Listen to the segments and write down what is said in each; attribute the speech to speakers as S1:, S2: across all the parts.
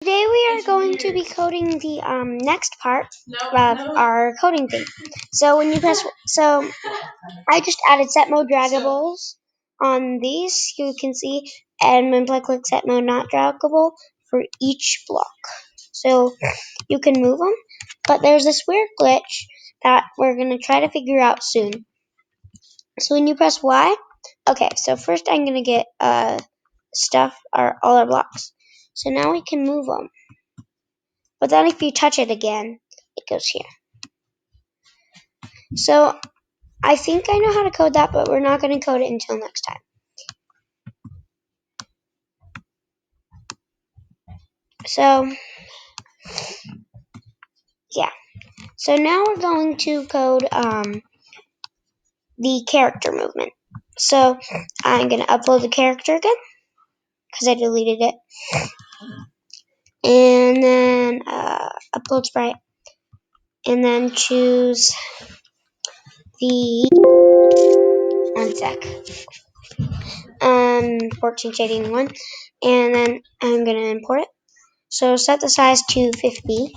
S1: Today we are going to be coding the next part of our coding thing. So when you press, I just added set mode draggables on these. You can see, and when I click set mode not draggable for each block. So you can move them, but there's this weird glitch that we're gonna try to figure out soon. So when you press Y, okay. So first I'm gonna get all our blocks. So now we can move them. But then if you touch it again, it goes here. So I think I know how to code that, but we're not going to code it until next time. So, yeah. So now we're going to code the character movement. So I'm going to upload the character again, because I deleted it. And then upload sprite. And then choose the, 14 shading one. And then I'm going to import it. So set the size to 50.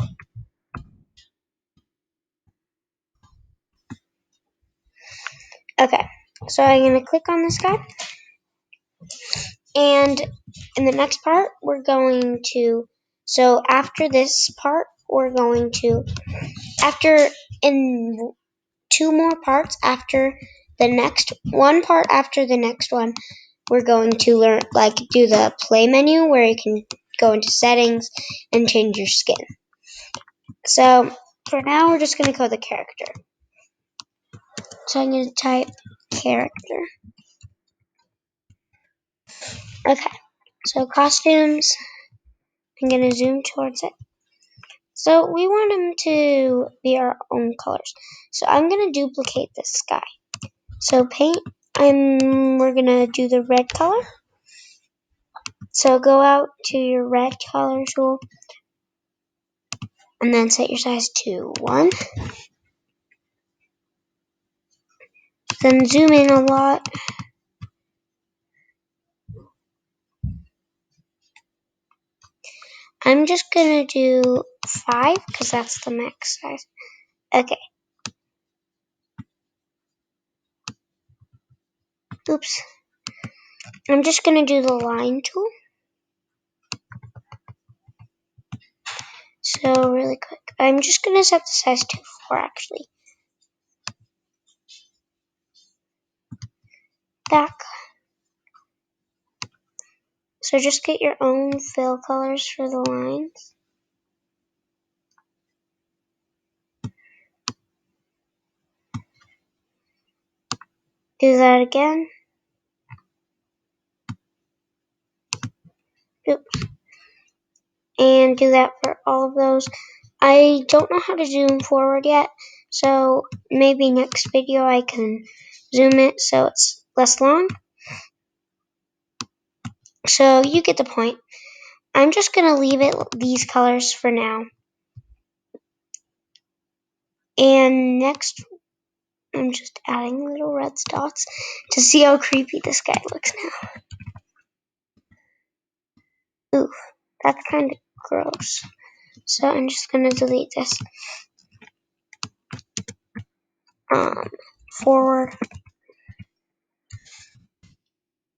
S1: Okay, so I'm going to click on this guy. And in the next part, we're going to, so after this part, we're going to, in two more parts after the next, one part after the next one, we're going to learn, do the play menu where you can go into settings and change your skin. So for now, we're just going to code the character. So I'm going to type character. Okay, so costumes, I'm going to zoom towards it. So we want them to be our own colors. So I'm going to duplicate this guy. So paint, we're going to do the red color. So go out to your red color tool and then set your size to 1. Then zoom in a lot. I'm just going to do 5 because that's the max size. Okay. Oops. I'm just going to do the line tool. So really quick. I'm just going to set the size to 4 actually. Back. So just get your own fill colors for the lines. Do that again. Oops. And do that for all of those. I don't know how to zoom forward yet, so maybe next video I can zoom it so it's less long. So you get the point. I'm just going to leave it these colors for now. And next, I'm just adding little red dots to see how creepy this guy looks now. Ooh, that's kind of gross. So I'm just going to delete this. Forward.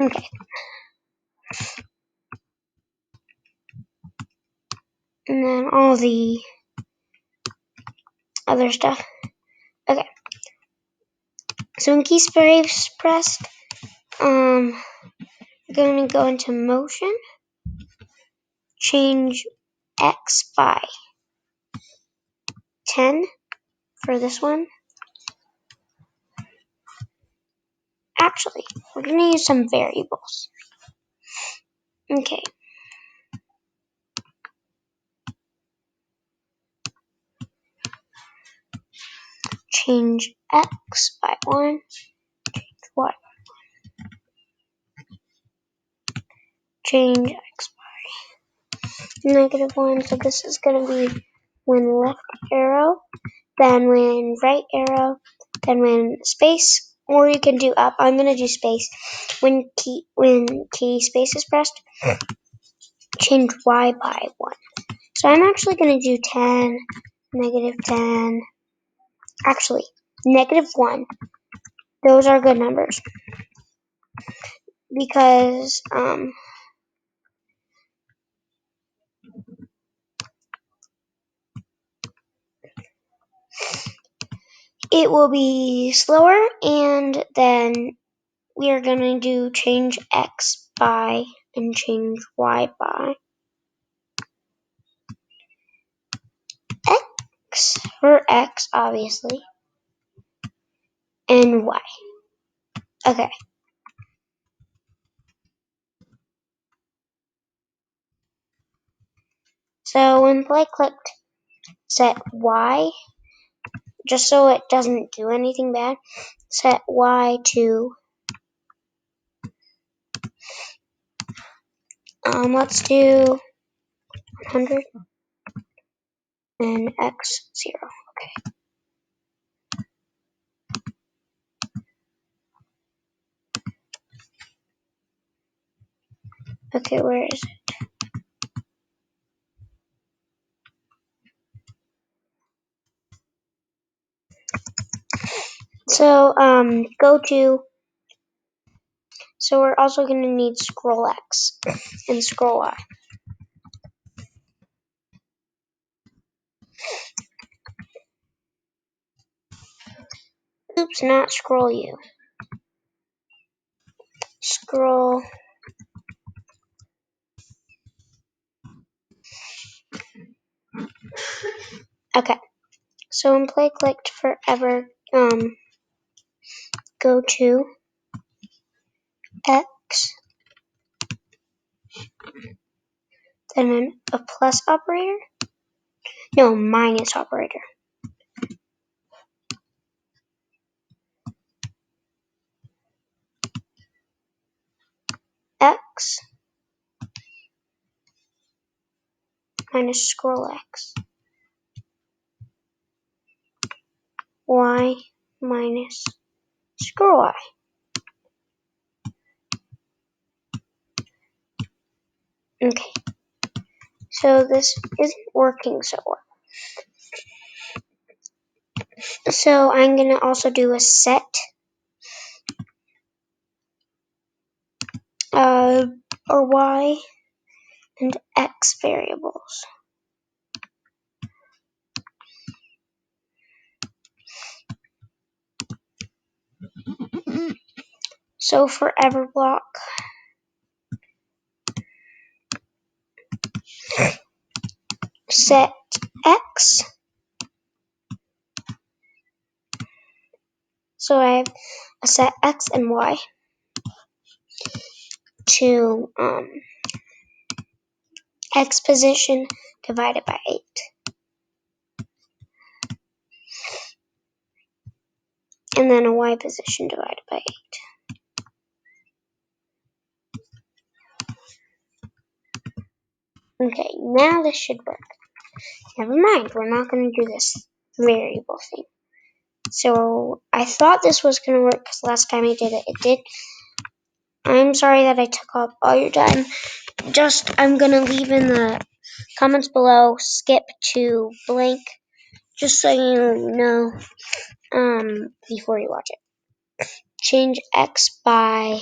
S1: Okay. And then all the other stuff. Okay. So in keyspace pressed, we're going to go into motion, change X by 10 for this one. Actually, we're going to use some variables. Okay. Change X by 1, change Y by 1, change X by -1. So this is going to be when left arrow, then when right arrow, then when space, or you can do up. I'm going to do space. When key space is pressed, change y by 1. So I'm actually going to do 10, negative 10, actually, negative 1. Those are good numbers because it will be slower, and then we are going to do change x by and change y by x for x, obviously, and y. Okay. So when play clicked, set y, just so it doesn't do anything bad, set y to, let's do 100 and x 0. Okay, where is it? So, go to, so we're also going to need scroll x and scroll y. Oops, not scroll u. Scroll. Okay, so when play clicked forever, go to x, then a plus operator, no, minus operator. X minus scroll x. Y minus scroll y. Okay, so this isn't working so well. So I'm going to also do a set or y and x variables. So for every block, set x. So I have a set x and y to x position divided by 8. And then a y position divided by 8. Okay, now this should work. Never mind, we're not going to do this variable thing. So I thought this was going to work because last time I did it, it did. I'm sorry that I took up all your time. I'm going to leave in the comments below, skip to blank, just so you know, before you watch it. Change x by,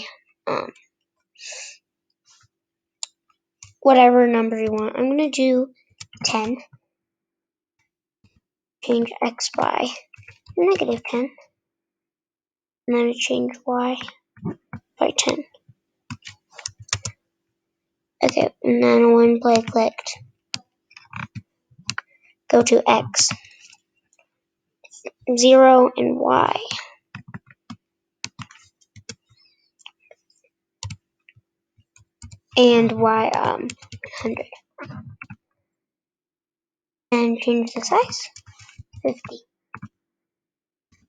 S1: whatever number you want. I'm going to do 10. Change x by negative 10. And then I change y by 10. Okay, and then when play clicked, go to x, 0 and y. And y 100. And change the size, 50.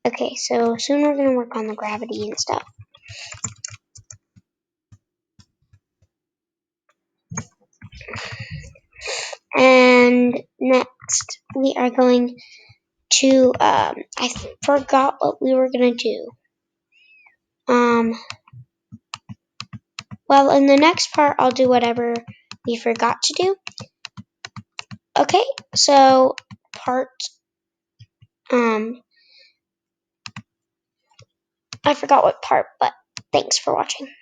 S1: Okay, so soon we're going to work on the gravity and stuff. And next, we are going to, I forgot what we were going to do. Well, in the next part, I'll do whatever we forgot to do. Okay, so part, I forgot what part, but thanks for watching.